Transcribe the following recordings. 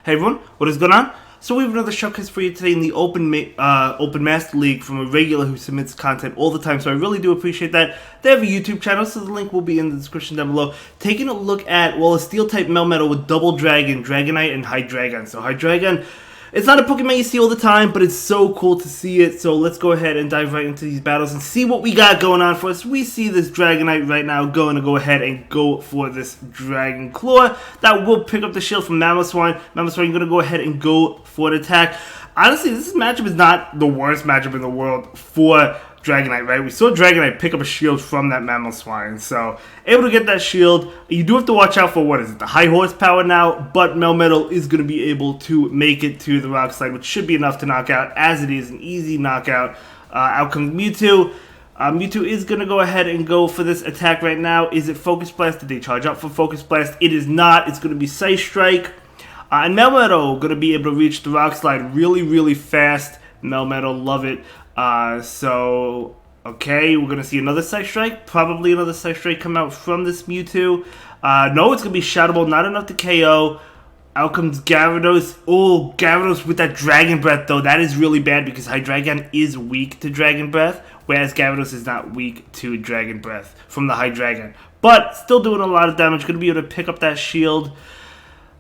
Hey everyone, what is going on? So we have another showcase for you today in the Open Master League from a regular who submits content all the time, so I really do appreciate that. They have a YouTube channel, so the link will be in the description down below. Taking a look at, well, a Steel-type Melmetal with Double Dragon, Dragonite, and Hydreigon. So Hydreigon, it's not a Pokemon you see all the time, but it's so cool to see it. So let's go ahead and dive right into these battles and see what we got going on for us. We see this Dragonite right now going to go ahead and go for this Dragon Claw. That will pick up the shield from Mamoswine. Mamoswine going to go ahead and go for an attack. Honestly, this matchup is not the worst matchup in the world for Dragonite, right? We saw Dragonite pick up a shield from that Mamoswine, so able to get that shield. You do have to watch out for, what is it, the high horsepower now, but Melmetal is going to be able to make it to the Rock Slide, which should be enough to knock out, as it is an easy knockout. Out comes Mewtwo. Mewtwo is going to go ahead and go for this attack right now. Is it Focus Blast? Did they charge up for Focus Blast? It is not. It's going to be Scythe Strike. And Melmetal going to be able to reach the Rock Slide really, really fast. Melmetal, love it. So, okay, we're going to see another Scythe Strike. Probably another Scythe Strike come out from this Mewtwo. No, it's going to be Shadow Ball, not enough to KO. Out comes Gyarados. Oh, Gyarados with that Dragon Breath, though. That is really bad because Hydreigon is weak to Dragon Breath, whereas Gyarados is not weak to Dragon Breath from the Hydreigon. But still doing a lot of damage. Going to be able to pick up that shield.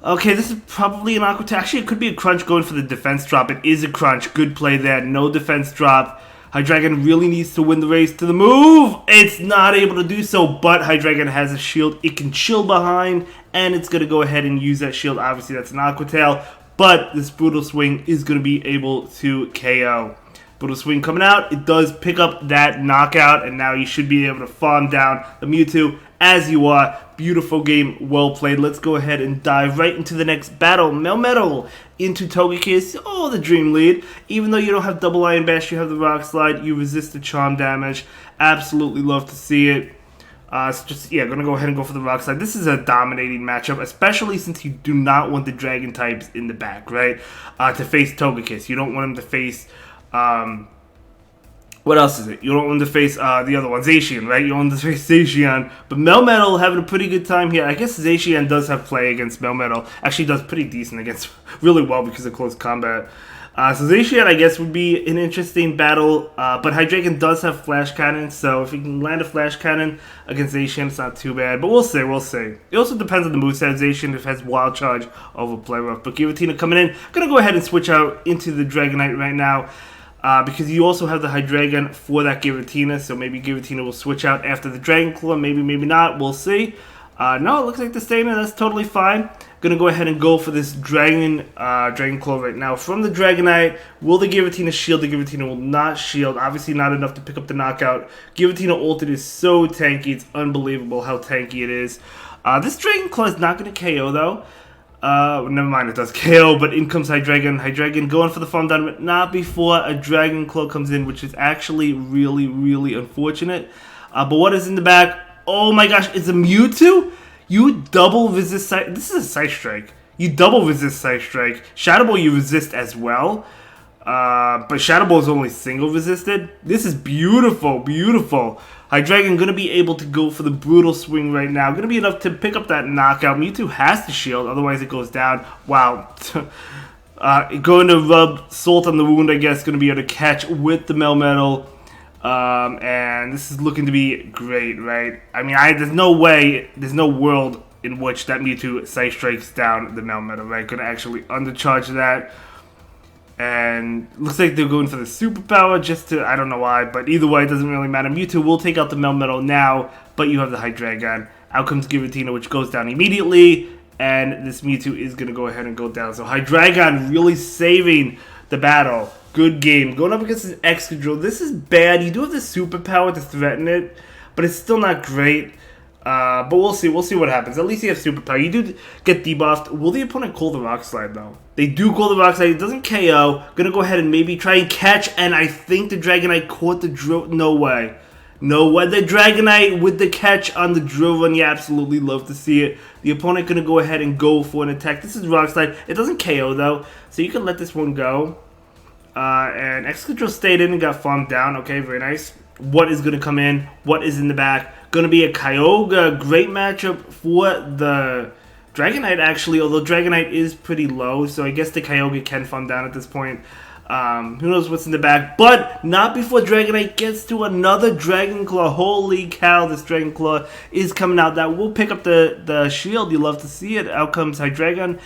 Okay, this is probably an Aqua Tail. Actually, it could be a Crunch going for the defense drop. It is a Crunch. Good play there. No defense drop. Hydreigon really needs to win the race to the move. It's not able to do so, but Hydreigon has a shield. It can chill behind, and it's going to go ahead and use that shield. Obviously, that's an Aqua Tail, but this Brutal Swing is going to be able to KO. Brutal Swing coming out. It does pick up that knockout, and now you should be able to farm down the Mewtwo as you are. Beautiful game, well played. Let's go ahead and dive right into the next battle. Melmetal into Togekiss. Oh, the dream lead. Even though you don't have Double Iron Bash, you have the Rock Slide. You resist the Charm damage. Absolutely love to see it. So just, yeah, gonna go ahead and go for the Rock Slide. This is a dominating matchup, especially since you do not want the Dragon types in the back, right? To face Togekiss. You don't want him to face... what else is it? You don't want to face the other one, Zacian, right? You want to face Zacian. But Melmetal having a pretty good time here. I guess Zacian does have play against Melmetal. Actually does pretty decent against, really well because of close combat. So Zacian, I guess, would be an interesting battle. But Hydreigon does have Flash Cannon, so if he can land a Flash Cannon against Zacian, it's not too bad. But we'll see, we'll see. It also depends on the moveset. Zacian, if it has Wild Charge over Play Rough. But Giratina coming in. Gonna go ahead and switch out into the Dragonite right now. Because you also have the Hydreigon for that Giratina, so maybe Giratina will switch out after the Dragon Claw, maybe, maybe not, we'll see. No, it looks like the Stainer, that's totally fine. Gonna go ahead and go for this Dragon Claw right now from the Dragonite. Will the Giratina shield? The Giratina will not shield, obviously not enough to pick up the knockout. Giratina ulted is so tanky, it's unbelievable how tanky it is. This Dragon Claw is not gonna KO though. Never mind, it does KO, but in comes Hydreigon. Hydreigon going for the farm down, but not before a Dragon Claw comes in, which is actually really, really unfortunate. But what is in the back? Oh my gosh, it's a Mewtwo? You double resist Scythe. This is a Scythe Strike. You double resist Scythe Strike. Shadow Ball you resist as well. But Shadow Ball is only single resisted. This is beautiful, beautiful. Hydreigon going to be able to go for the Brutal Swing right now. Going to be enough to pick up that knockout. Mewtwo has to shield, otherwise it goes down. Wow. Going to rub salt on the wound, I guess. Going to be able to catch with the Melmetal. And this is looking to be great, right? I mean, there's no way, there's no world in which that Mewtwo Scythe Strikes down the Melmetal, right? Going to actually undercharge that. And looks like they're going for the superpower just to, I don't know why, but either way, it doesn't really matter. Mewtwo will take out the Melmetal now, but you have the Hydreigon. Out comes Giratina, which goes down immediately, and this Mewtwo is going to go ahead and go down. So Hydreigon really saving the battle. Good game. Going up against an Excadrill. This is bad. You do have the superpower to threaten it, but it's still not great. But we'll see. We'll see what happens. At least you have superpower. You do get debuffed. Will the opponent call the Rock Slide, though? They do call the Rock Slide. It doesn't KO. Gonna go ahead and maybe try and catch. And I think the Dragonite caught the drill. No way. No way. The Dragonite with the catch on the drill run. You absolutely love to see it. The opponent gonna go ahead and go for an attack. This is Rock Slide. It doesn't KO, though. So you can let this one go. And Excadrill stayed in and got farmed down. Okay, very nice. What is going to come in? What is in the back? Going to be a Kyogre. Great matchup for the Dragonite actually, although Dragonite is pretty low, so I guess the Kyogre can farm down at this point. Who knows what's in the back, but not before Dragonite gets to another Dragon Claw. Holy cow, this Dragon Claw is coming out. That will pick up the shield. You love to see it. Out comes Hydreigon.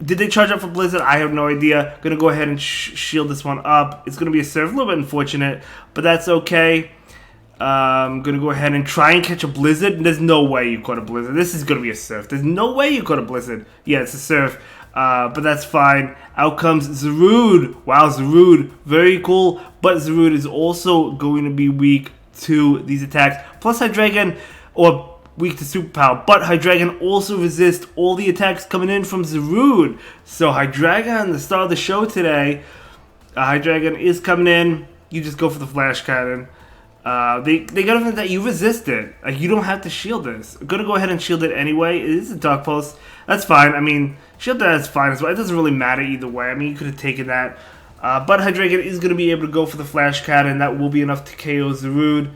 Did they charge up for Blizzard? I have no idea. Gonna go ahead and shield this one up. It's gonna be a Surf, a little bit unfortunate, but that's okay. I'm gonna go ahead and try and catch a Blizzard. There's no way you caught a Blizzard. This is gonna be a Surf. There's no way you caught a Blizzard. Yeah, it's a Surf. But that's fine. Out comes Zarude. Wow, Zarude. Very cool. But Zarude is also going to be weak to these attacks. Plus Hydreigon, or weak to Superpower. But Hydreigon also resists all the attacks coming in from Zarude. So Hydreigon, the star of the show today. Hydreigon is coming in. You just go for the Flash Cannon. They got to that you resist it. Like, you don't have to shield this. I'm gonna go ahead and shield it anyway. It is a Dark Pulse. That's fine. I mean, shield that is fine as well. It doesn't really matter either way. I mean, you could have taken that. But Hydreigon is gonna be able to go for the Flash Cannon. That will be enough to KO Zarude.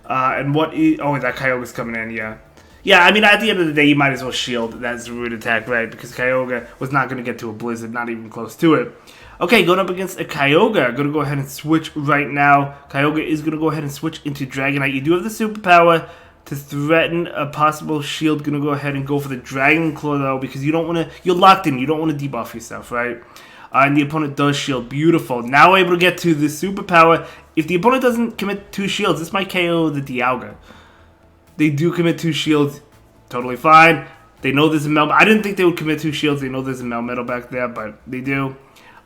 And what is... Oh, that Kyogre's coming in, yeah. Yeah, I mean, at the end of the day, you might as well shield that Zarude attack, right? Because Kyogre was not gonna get to a Blizzard, not even close to it. Okay, going up against a Kyogre. I'm going to go ahead and switch right now. Kyogre is going to go ahead and switch into Dragonite. You do have the superpower to threaten a possible shield. Going to go ahead and go for the Dragon Claw, though, because you don't want to... You're locked in. You don't want to debuff yourself, right? And the opponent does shield. Beautiful. Now we're able to get to the superpower. If the opponent doesn't commit 2 shields, this might KO the Dialga. They do commit 2 shields. Totally fine. They know there's a Melmetal. I didn't think they would commit 2 shields. They know there's a Melmetal back there, but they do.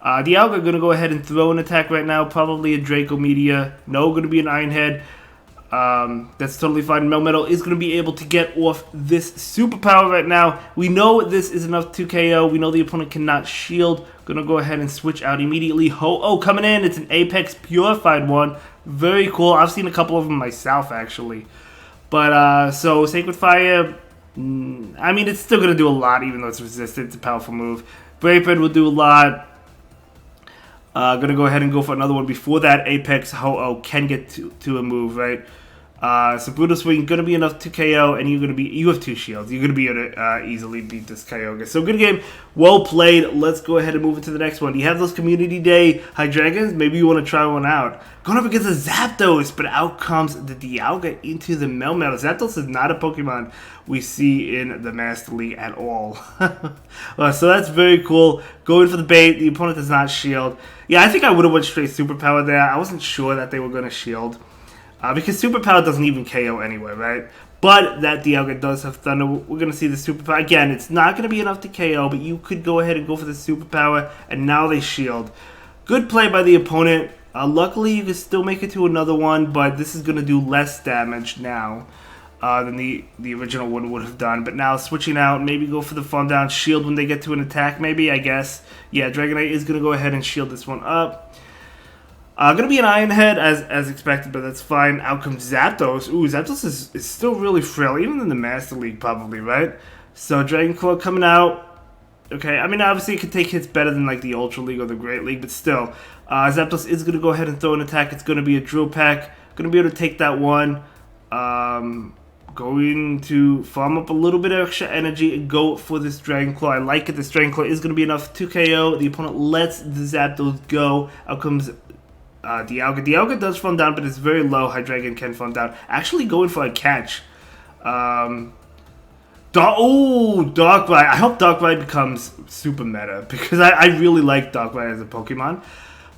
Dialga going to go ahead and throw an attack right now. Probably a Draco Meteor. No, going to be an Iron Head. That's totally fine. Melmetal is going to be able to get off this superpower right now. We know this is enough to KO. We know the opponent cannot shield. Going to go ahead and switch out immediately. Ho-Oh coming in. It's an Apex Purified one. Very cool. I've seen a couple of them myself, actually. But, so, Sacred Fire... I mean, it's still going to do a lot, even though it's resistant. It's a powerful move. Brave Bird will do a lot. Gonna go ahead and go for another one before that Apex Ho-Oh can get to a move, right? So Brutal Swing gonna be enough to KO, and you have 2 shields. You're gonna be able to easily beat this Kyogre. So good game, well played. Let's go ahead and move into the next one. Do you have those Community Day Hydreigons? Maybe you want to try one out. Going up against a Zapdos, but out comes the Dialga into the Melmetal. Zapdos is not a Pokemon we see in the Master League at all. So that's very cool. Going for the bait. The opponent does not shield. Yeah, I think I would have went straight Superpower there. I wasn't sure that they were going to shield. Because Superpower doesn't even KO anyway, right? But that Dialga does have Thunder. We're going to see the Superpower. Again, it's not going to be enough to KO, but you could go ahead and go for the Superpower, and now they shield. Good play by the opponent. Luckily, you can still make it to another one, but this is going to do less damage now than the original one would have done. But now switching out, maybe go for the farm down shield when they get to an attack, maybe, I guess. Yeah, Dragonite is going to go ahead and shield this one up. Going to be an Iron Head as expected, but that's fine. Out comes Zapdos. Ooh, Zapdos is still really frail, even in the Master League probably, right? So Dragon Claw coming out. Okay, I mean, obviously it could take hits better than like the Ultra League or the Great League, but still. Zapdos is going to go ahead and throw an attack. It's going to be a Drill Peck. Going to be able to take that one. Going to farm up a little bit of extra energy and go for this Dragon Claw. I like it. This Dragon Claw is going to be enough to KO. The opponent lets the Zapdos go. Out comes Dialga. Dialga does farm down, but it's very low. Hydreigon can farm down. Actually going for a catch. Darkrai. I hope Darkrai becomes super meta, because I really like Darkrai as a Pokemon.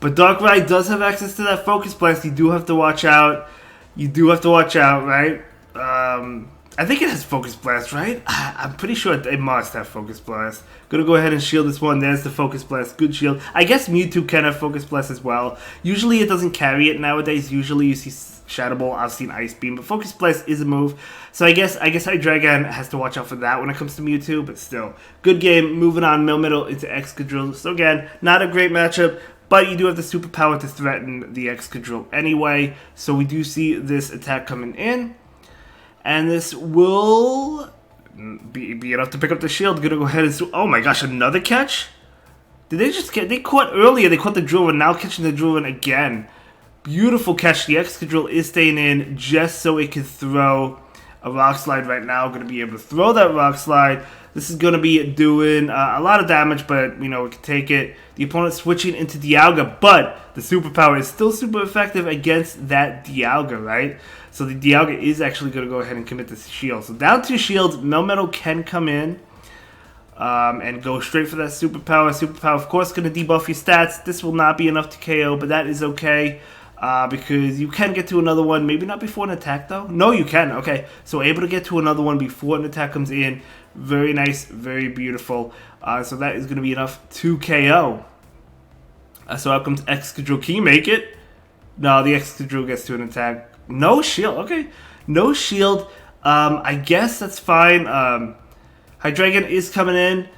But Darkrai does have access to that Focus Blast. You do have to watch out. Right? I think it has Focus Blast, right? I'm pretty sure it must have Focus Blast. Gonna go ahead and shield this one. There's the Focus Blast. Good shield. I guess Mewtwo can have Focus Blast as well. Usually it doesn't carry it nowadays. Usually you see Shadow Ball. I've seen Ice Beam. But Focus Blast is a move. So I guess Hydreigon has to watch out for that when it comes to Mewtwo. But still, good game. Moving on. Melmetal into Excadrill. So again, not a great matchup. But you do have the superpower to threaten the Excadrill anyway. So we do see this attack coming in. And this will be enough to pick up the shield. Gonna go ahead and... Oh my gosh, another catch? Did they just get... They caught earlier. They caught the Drillbin. Now catching the Drillbin again. Beautiful catch. The Excadrill is staying in just so it can throw a Rock Slide right now. Going to be able to throw that Rock Slide. This is going to be doing a lot of damage, but, you know, we can take it. The opponent switching into Dialga, but the superpower is still super effective against that Dialga, right? So the Dialga is actually going to go ahead and commit this shield. So down 2 shields, Melmetal can come in and go straight for that superpower. Superpower, of course, going to debuff your stats. This will not be enough to KO, but that is okay. Because you can get to another one, maybe not before an attack though. No, you can. Okay, so able to get to another one before an attack comes in. Very nice, very beautiful. So that is going to be enough to KO. So out comes Excadrill. Can you make it? No, the Excadrill gets to an attack. No shield. Okay, no shield. I guess that's fine. Hydreigon is coming in.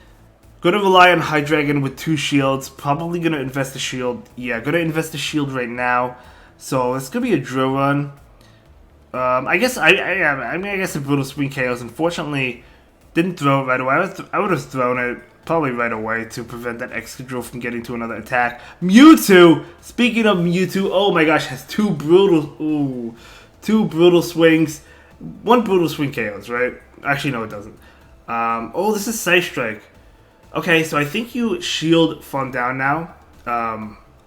Gonna rely on Hydreigon with 2 shields. Probably gonna invest a shield. Yeah, gonna invest a shield right now. So it's gonna be a drill run. I guess I guess a Brutal Swing KOs. Unfortunately, didn't throw it right away. I would have thrown it probably right away to prevent that Excadrill from getting to another attack. Mewtwo. Speaking of Mewtwo, oh my gosh, has 2 brutal swings. 1 Brutal Swing KOs, right? Actually, no, it doesn't. Oh, this is Side Strike. Okay, so I think you shield Fun down now.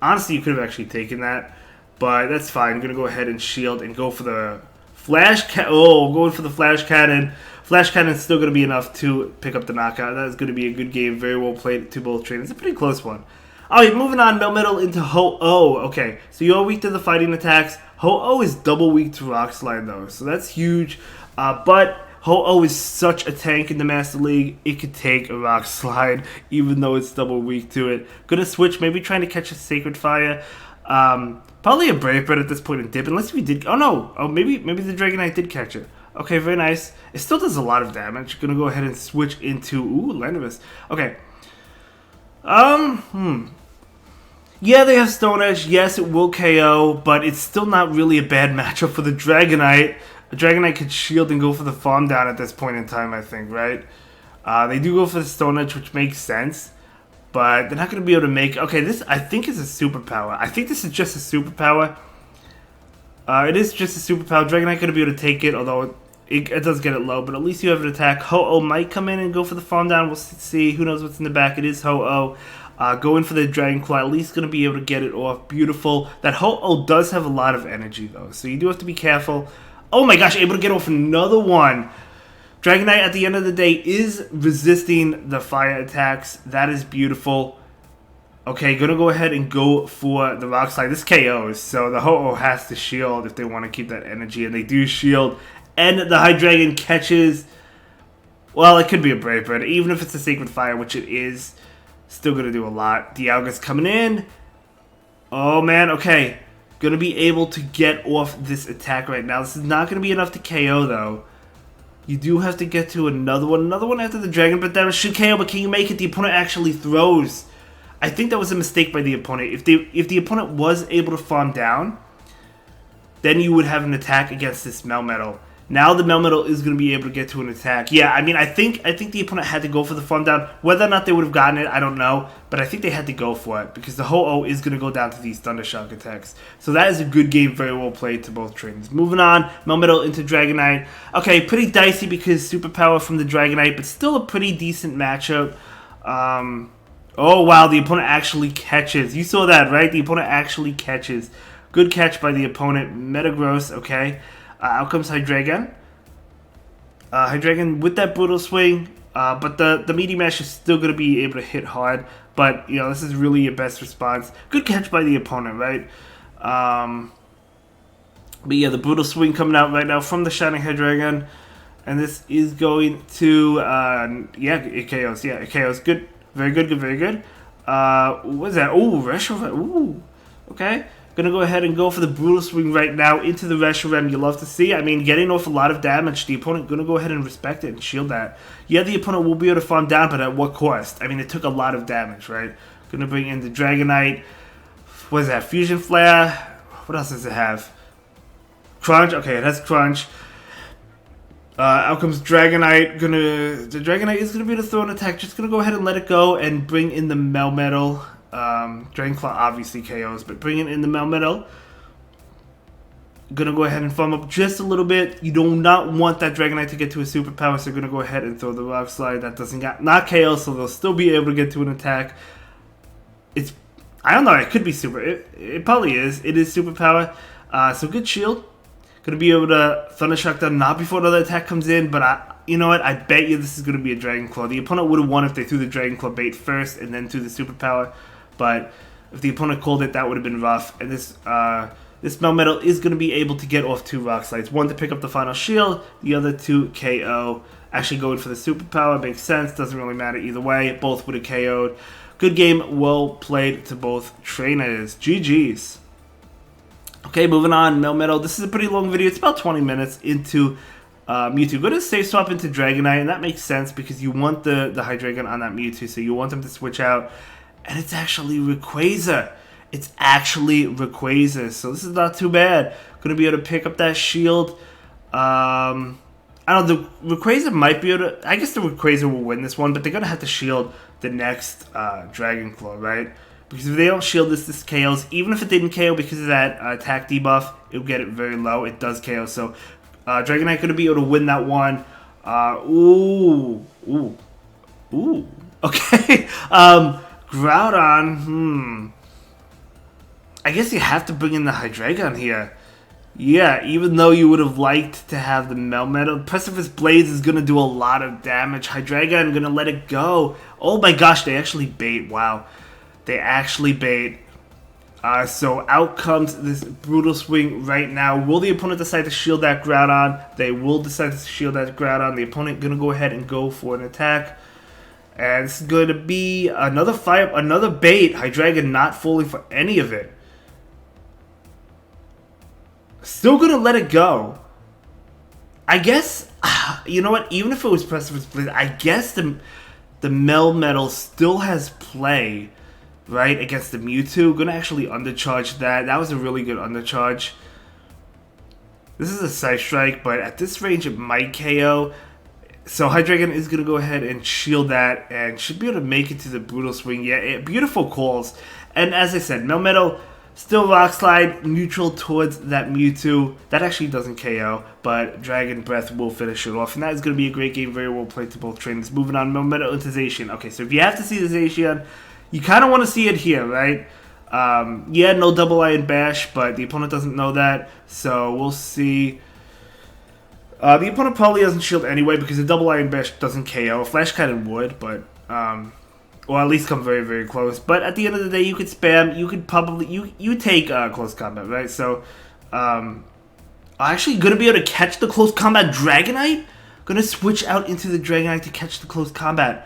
Honestly, you could have actually taken that, but that's fine. I'm going to go ahead and shield and go for the Flash Cannon. Oh, going for the Flash Cannon. Flash Cannon is still going to be enough to pick up the knockout. That is going to be a good game. Very well played to both trainers. It's a pretty close one. Alright, moving on. Melmetal into Ho-Oh. Okay, so you're weak to the fighting attacks. Ho-Oh is double weak to Rock Slide, though, so that's huge. But Ho-Oh is such a tank in the Master League, it could take a Rock Slide, even though it's double weak to it. Gonna switch, maybe trying to catch a Sacred Fire. Probably a Brave Bird at this point in dip, unless we did... Oh, no. Oh, maybe the Dragonite did catch it. Okay, very nice. It still does a lot of damage. Gonna go ahead and switch into... Ooh, Landorus. Okay. Yeah, they have Stone Edge. Yes, it will KO, but it's still not really a bad matchup for the Dragonite. A Dragonite could shield and go for the farm down at this point in time, I think, right? They do go for the Stone Edge, which makes sense. But they're not going to be able to make... Okay, this, I think, is a superpower. I think this is just a superpower. It is just a superpower. Dragonite going to be able to take it, although it does get it low. But at least you have an attack. Ho-Oh might come in and go for the farm down. We'll see. Who knows what's in the back. It is Ho-Oh. Going for the Dragon Claw, at least going to be able to get it off. Beautiful. That Ho-Oh does have a lot of energy, though. So you do have to be careful. Oh my gosh, able to get off another one. Dragonite, at the end of the day, is resisting the fire attacks. That is beautiful. Okay, gonna go ahead and go for the Rock Slide. This KOs, so the Ho-Oh has to shield if they want to keep that energy, and they do shield. And the Hydreigon catches... Well, it could be a Brave Bird, even if it's a Sacred Fire, which it is. Still gonna do a lot. Dialga's coming in. Oh man, okay. Gonna be able to get off this attack right now. This is not gonna be enough to KO though. You do have to get to another one after the Dragon, but that should KO. But can you make it? The opponent actually throws. I think that was a mistake by the opponent. If the opponent was able to farm down, then you would have an attack against this Melmetal. Now the Melmetal is going to be able to get to an attack. Yeah, I mean, I think the opponent had to go for the farm down. Whether or not they would have gotten it, I don't know. But I think they had to go for it because the Ho-Oh is going to go down to these Thunder Shock attacks. So that is a good game, very well played to both trainers. Moving on, Melmetal into Dragonite. Okay, pretty dicey because superpower from the Dragonite, but still a pretty decent matchup. Oh, wow, the opponent actually catches. You saw that, right? The opponent actually catches. Good catch by the opponent. Metagross, okay. Out comes Hydreigon. Hydreigon with that Brutal Swing, but the Meaty Mash is still going to be able to hit hard. But, you know, this is really your best response. Good catch by the opponent, right? But yeah, the Brutal Swing coming out right now from the Shining Hydreigon. And this is going to, yeah, it KOs. Yeah, it KOs. Good. Very good, very good. What is that? Oh, Reshiram. Ooh, okay. Gonna go ahead and go for the Brutal Swing right now into the Reshiram. You love to see. I mean, getting off a lot of damage. The opponent gonna go ahead and respect it and shield that. Yeah, the opponent will be able to farm down, but at what cost? I mean, it took a lot of damage, right? Gonna bring in the Dragonite. What is that? Fusion Flare. What else does it have? Crunch. Okay, it has Crunch. Out comes Dragonite. The Dragonite is gonna be able to throw an attack. Just gonna go ahead and let it go and bring in the Melmetal. Dragon Claw obviously KOs, but bringing in the Melmetal. Gonna go ahead and farm up just a little bit. You do not want that Dragonite to get to a superpower, so you're gonna go ahead and throw the Rock Slide. That doesn't got not KO, so they'll still be able to get to an attack. It's, I don't know, it could be super. It probably is. It is superpower. So good shield. Gonna be able to Thunder Shock them not before another attack comes in, but you know what? I bet you this is gonna be a Dragon Claw. The opponent would have won if they threw the Dragon Claw bait first and then threw the superpower, but if the opponent called it, that would have been rough. And this Melmetal is going to be able to get off 2 Rock Slides. One to pick up the final shield, the other to KO. Actually going for the superpower makes sense. Doesn't really matter either way. Both would have KO'd. Good game. Well played to both trainers. GG's. Okay, moving on. Melmetal. This is a pretty long video. It's about 20 minutes into Mewtwo. Go to save swap into Dragonite, and that makes sense because you want the Hydreigon on that Mewtwo, so you want them to switch out. And it's actually Rayquaza. It's actually Rayquaza, so this is not too bad. Gonna be able to pick up that shield. I don't know, the Rayquaza might be able to... I guess the Rayquaza will win this one, but they're gonna have to shield the next Dragon Claw, right? Because if they don't shield this KOs. Even if it didn't KO because of that attack debuff, it'll get it very low. It does KO, so Dragonite gonna be able to win that one. Ooh. Okay. Groudon, I guess you have to bring in the Hydreigon here. Yeah, even though you would have liked to have the Melmetal. Precipice Blaze is going to do a lot of damage. Hydreigon going to let it go. Oh my gosh, they actually bait. Wow. They actually bait. So out comes this Brutal Swing right now. Will the opponent decide to shield that Groudon? They will decide to shield that Groudon. The opponent going to go ahead and go for an attack. And it's going to be another bait. Hydreigon not falling for any of it. Still going to let it go. I guess, you know what? Even if it was Precipice Blaze, I guess the Melmetal still has play, right, against the Mewtwo. Going to actually undercharge that. That was a really good undercharge. This is a Side Strike, but at this range it might KO. So Hydreigon is going to go ahead and shield that and should be able to make it to the Brutal Swing. Yeah, beautiful calls. And as I said, Melmetal still Rock Slide, neutral towards that Mewtwo. That actually doesn't KO, but Dragon Breath will finish it off. And that is going to be a great game. Very well played to both trainers. Moving on, Melmetal into Zacian. Okay, so if you have to see the Zacian, you kind of want to see it here, right? Yeah, no Double Iron Bash, but the opponent doesn't know that. So we'll see. The opponent probably doesn't shield anyway because the Double Iron Bash doesn't KO. Flash Cannon would, but or at least come very, very close. But at the end of the day, you could spam. You could probably you take close combat, right? So actually gonna be able to catch the close combat Dragonite. Gonna switch out into the Dragonite to catch the close combat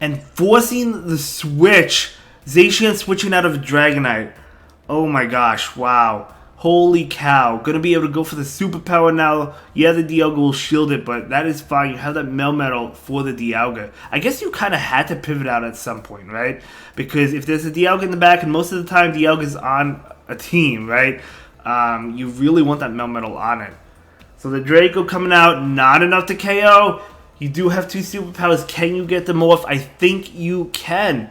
and forcing the switch. Zacian switching out of Dragonite. Oh my gosh! Wow. Holy cow. Gonna be able to go for the superpower now. Yeah, the Dialga will shield it, but that is fine. You have that Melmetal for the Dialga. I guess you kind of had to pivot out at some point, right? Because if there's a Dialga in the back, and most of the time Dialga's on a team, right? You really want that Melmetal on it. So the Draco coming out, not enough to KO. You do have 2 superpowers. Can you get them off? I think you can.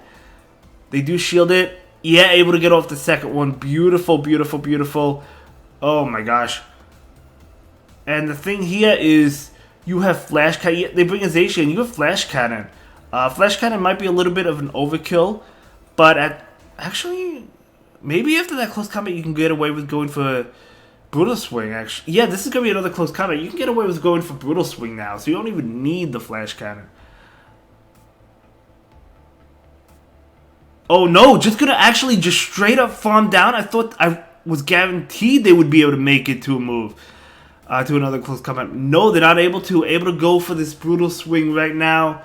They do shield it. Yeah, able to get off the second one. Beautiful, beautiful, beautiful. Oh my gosh. And the thing here is you have Flash Cannon. Yeah, they bring a Zacian. You have Flash Cannon. Flash Cannon might be a little bit of an overkill. But actually, maybe after that close combat you can get away with going for Brutal Swing. Actually, yeah, this is going to be another close combat. You can get away with going for Brutal Swing now. So you don't even need the Flash Cannon. Oh no, just gonna actually just straight up farm down. I thought I was guaranteed they would be able to make it to a move. To another close combat. No, they're not able to. Able to go for this Brutal Swing right now.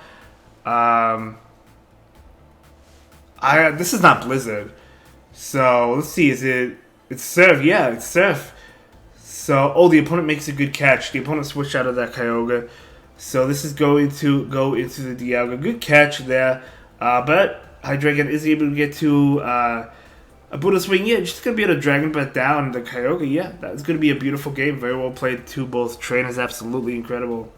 This is not Blizzard. So, let's see. It's Surf. Yeah, it's Surf. So, oh, the opponent makes a good catch. The opponent switched out of that Kyogre. So, this is going to go into the Dialga. Good catch there. But Hydreigon is able to get to a Brutal Swing. Yeah, just going to be able to Dragon Breath down the Kyogre. Yeah, that's going to be a beautiful game. Very well played to both trainers. Absolutely incredible.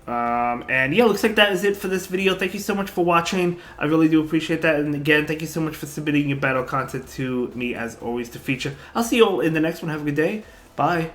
And yeah, looks like that is it for this video. Thank you so much for watching. I really do appreciate that. And again, thank you so much for submitting your battle content to me as always to feature. I'll see you all in the next one. Have a good day. Bye.